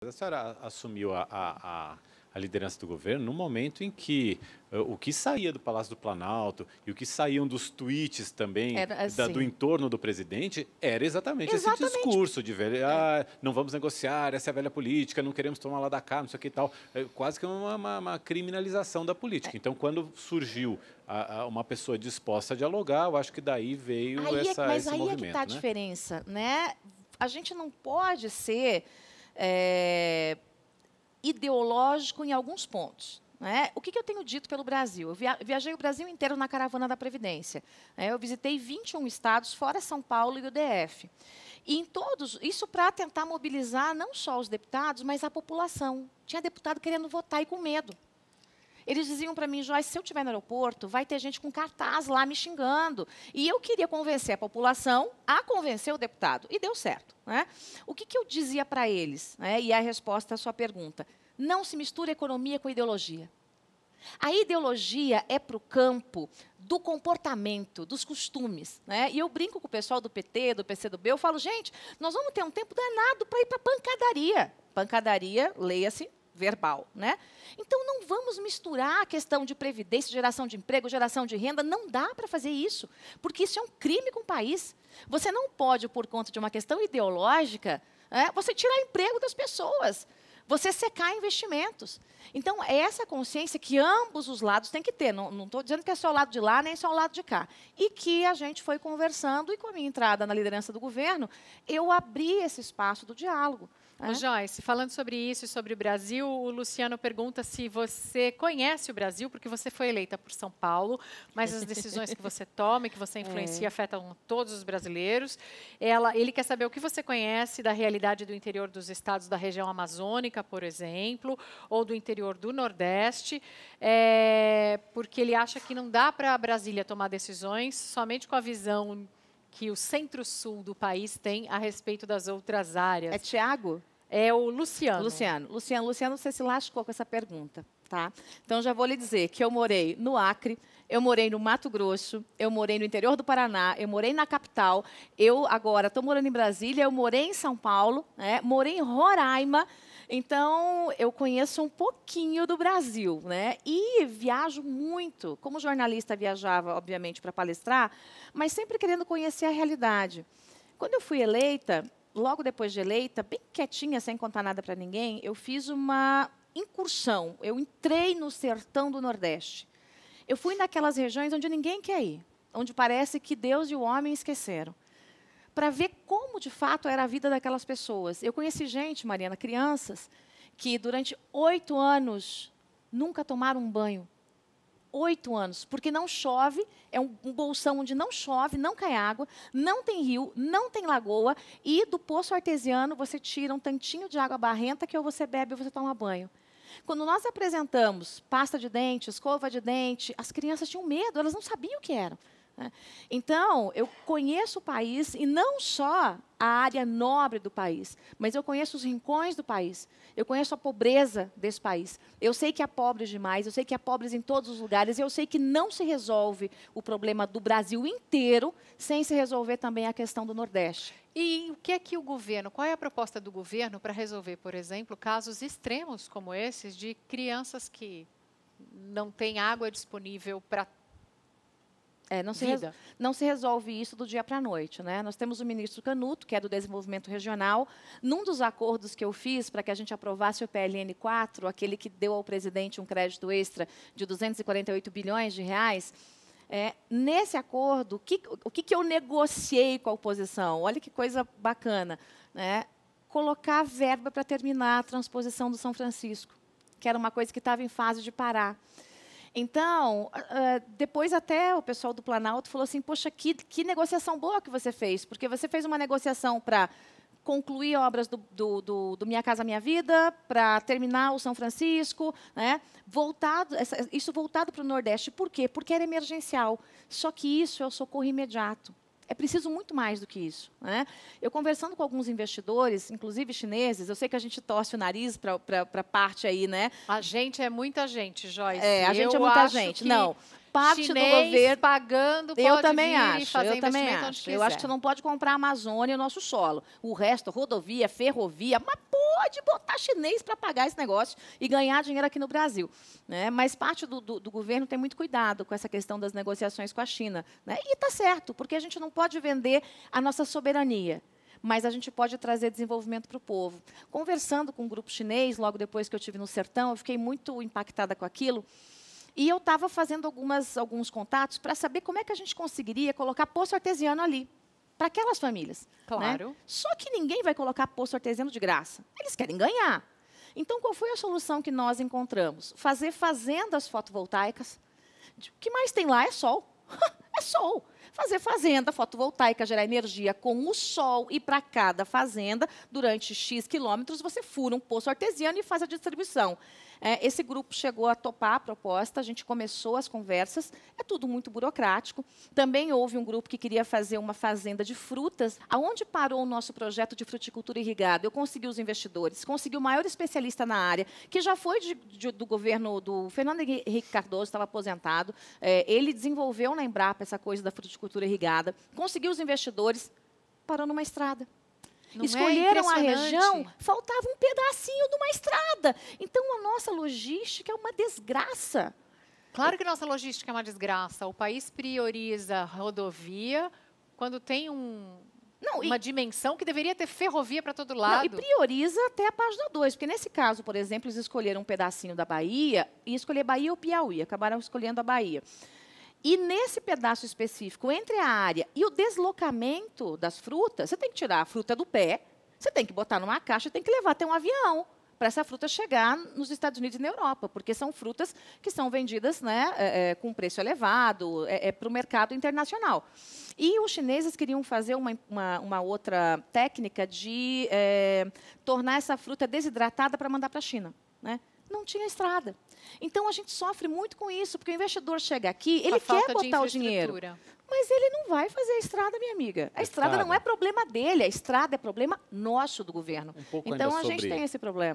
A senhora assumiu a liderança do governo no momento em que o que saía do Palácio do Planalto e o que saíam dos tweets também assim. do entorno do presidente era exatamente esse discurso de velho, não vamos negociar, essa é a velha política, não queremos tomar lá da cá, não sei o que e tal. É quase que uma criminalização da política. Então, quando surgiu uma pessoa disposta a dialogar, eu acho que daí veio esse movimento. Mas aí é que está a diferença, né? A gente não pode ser ideológico em alguns pontos. Né? O que eu tenho dito pelo Brasil? Eu viajei o Brasil inteiro na caravana da Previdência. Né? Eu visitei 21 estados, fora São Paulo e o DF. E em todos, isso para tentar mobilizar não só os deputados, mas a população. Tinha deputado querendo votar e com medo. Eles diziam para mim, Joyce, se eu estiver no aeroporto, vai ter gente com cartaz lá me xingando. E eu queria convencer a população a convencer o deputado. E deu certo. Né? O que eu dizia para eles? Né? E a resposta à sua pergunta. Não se mistura economia com ideologia. A ideologia é para o campo do comportamento, dos costumes. Né? E eu brinco com o pessoal do PT, do PCdoB, eu falo, gente, nós vamos ter um tempo danado para ir para pancadaria. Pancadaria, leia-se, verbal. Né? Então, não vamos misturar a questão de previdência, geração de emprego, geração de renda. Não dá para fazer isso, porque isso é um crime com o país. Você não pode, por conta de uma questão ideológica, você tirar emprego das pessoas. Você secar investimentos. Então, é essa consciência que ambos os lados têm que ter. Não estou dizendo que é só o lado de lá, nem só o lado de cá. E que a gente foi conversando, e com a minha entrada na liderança do governo, eu abri esse espaço do diálogo. Ô, Joyce, falando sobre isso e sobre o Brasil, o Luciano pergunta se você conhece o Brasil, porque você foi eleita por São Paulo, mas as decisões que você toma e que você influencia afetam todos os brasileiros. Ele quer saber o que você conhece da realidade do interior dos estados da região amazônica, por exemplo, ou do interior do Nordeste, porque ele acha que não dá para Brasília tomar decisões somente com a visão que o centro-sul do país tem a respeito das outras áreas. É Tiago? É o Luciano. Luciano, você se lascou com essa pergunta. Tá? Então, já vou lhe dizer que eu morei no Acre, eu morei no Mato Grosso, eu morei no interior do Paraná, eu morei na capital, eu agora estou morando em Brasília, eu morei em São Paulo, né? Morei em Roraima. Então, eu conheço um pouquinho do Brasil, né? E viajo muito. Como jornalista, viajava, obviamente, para palestrar, mas sempre querendo conhecer a realidade. Quando eu fui eleita, logo depois de eleita, bem quietinha, sem contar nada para ninguém, eu fiz uma incursão. Eu entrei no sertão do Nordeste. Eu fui naquelas regiões onde ninguém quer ir, onde parece que Deus e o homem esqueceram, para ver como, de fato, era a vida daquelas pessoas. Eu conheci gente, Mariana, crianças, que durante 8 anos nunca tomaram um banho. 8 anos, porque não chove, é um bolsão onde não chove, não cai água, não tem rio, não tem lagoa, e do poço artesiano você tira um tantinho de água barrenta que ou você bebe ou você toma banho. Quando nós apresentamos pasta de dente, escova de dente, as crianças tinham medo, elas não sabiam o que eram. Então, eu conheço o país, e não só a área nobre do país, mas eu conheço os rincões do país, eu conheço a pobreza desse país. Eu sei que há pobres demais, eu sei que há pobres em todos os lugares, e eu sei que não se resolve o problema do Brasil inteiro sem se resolver também a questão do Nordeste. E o que é que o governo, qual é a proposta do governo para resolver, por exemplo, casos extremos como esses de crianças que não têm água disponível para não se resolve isso do dia para a noite. Né? Nós temos o ministro Canuto, que é do Desenvolvimento Regional. Num dos acordos que eu fiz para que a gente aprovasse o PLN 4, aquele que deu ao presidente um crédito extra de 248 bilhões de reais, nesse acordo, o que eu negociei com a oposição? Olha que coisa bacana. Né? Colocar verba para terminar a transposição do São Francisco, que era uma coisa que estava em fase de parar. Então, depois até o pessoal do Planalto falou assim, poxa, que negociação boa que você fez, porque você fez uma negociação para concluir obras do Minha Casa Minha Vida, para terminar o São Francisco, né? Isso voltado para o Nordeste. Por quê? Porque era emergencial. Só que isso é o socorro imediato. É preciso muito mais do que isso. Né? Eu conversando com alguns investidores, inclusive chineses, eu sei que a gente torce o nariz para a parte aí, né? A gente é muita gente, Joyce. A gente é muita gente. Não, parte do governo pagando pode eu também vir e fazer eu também investimento acho. onde quiser. Eu acho que você não pode comprar a Amazônia, o nosso solo. O resto, rodovia, ferrovia, mas pode botar chinês para pagar esse negócio e ganhar dinheiro aqui no Brasil. Né? Mas parte do governo tem muito cuidado com essa questão das negociações com a China. Né? E está certo, porque a gente não pode vender a nossa soberania, mas a gente pode trazer desenvolvimento para o povo. Conversando com um grupo chinês, logo depois que eu estive no sertão, eu fiquei muito impactada com aquilo. E eu estava fazendo alguns contatos para saber como é que a gente conseguiria colocar poço artesiano ali, para aquelas famílias. Claro. Né? Só que ninguém vai colocar poço artesiano de graça. Eles querem ganhar. Então, qual foi a solução que nós encontramos? Fazer fazendas fotovoltaicas. O que mais tem lá é sol. É sol. Fazer fazenda fotovoltaica, gerar energia com o sol e para cada fazenda, durante X quilômetros, você fura um poço artesiano e faz a distribuição. Esse grupo chegou a topar a proposta, a gente começou as conversas, é tudo muito burocrático. Também houve um grupo que queria fazer uma fazenda de frutas. Aonde parou o nosso projeto de fruticultura irrigada? Eu consegui os investidores, consegui o maior especialista na área, que já foi do governo do Fernando Henrique Cardoso, estava aposentado. Ele desenvolveu na Embrapa essa coisa da fruticultura irrigada, conseguiu os investidores, parou numa estrada. Não escolheram a região, faltava um pedacinho de uma estrada. Então, a nossa logística é uma desgraça. Claro que nossa logística é uma desgraça. O país prioriza rodovia quando tem uma dimensão que deveria ter ferrovia para todo lado. Não, e prioriza até a página 2, porque nesse caso, por exemplo, eles escolheram um pedacinho da Bahia, e escolher Bahia ou Piauí, acabaram escolhendo a Bahia. E nesse pedaço específico, entre a área e o deslocamento das frutas, você tem que tirar a fruta do pé, você tem que botar numa caixa, tem que levar até um avião para essa fruta chegar nos Estados Unidos e na Europa, porque são frutas que são vendidas, né, com preço elevado, para o mercado internacional. E os chineses queriam fazer uma outra técnica de tornar essa fruta desidratada para mandar para a China, né? Não tinha estrada. Então, a gente sofre muito com isso, porque o investidor chega aqui, ele quer botar o dinheiro, mas ele não vai fazer a estrada, minha amiga. A estrada não é problema dele, a estrada é problema nosso do governo. Então, a gente tem esse problema.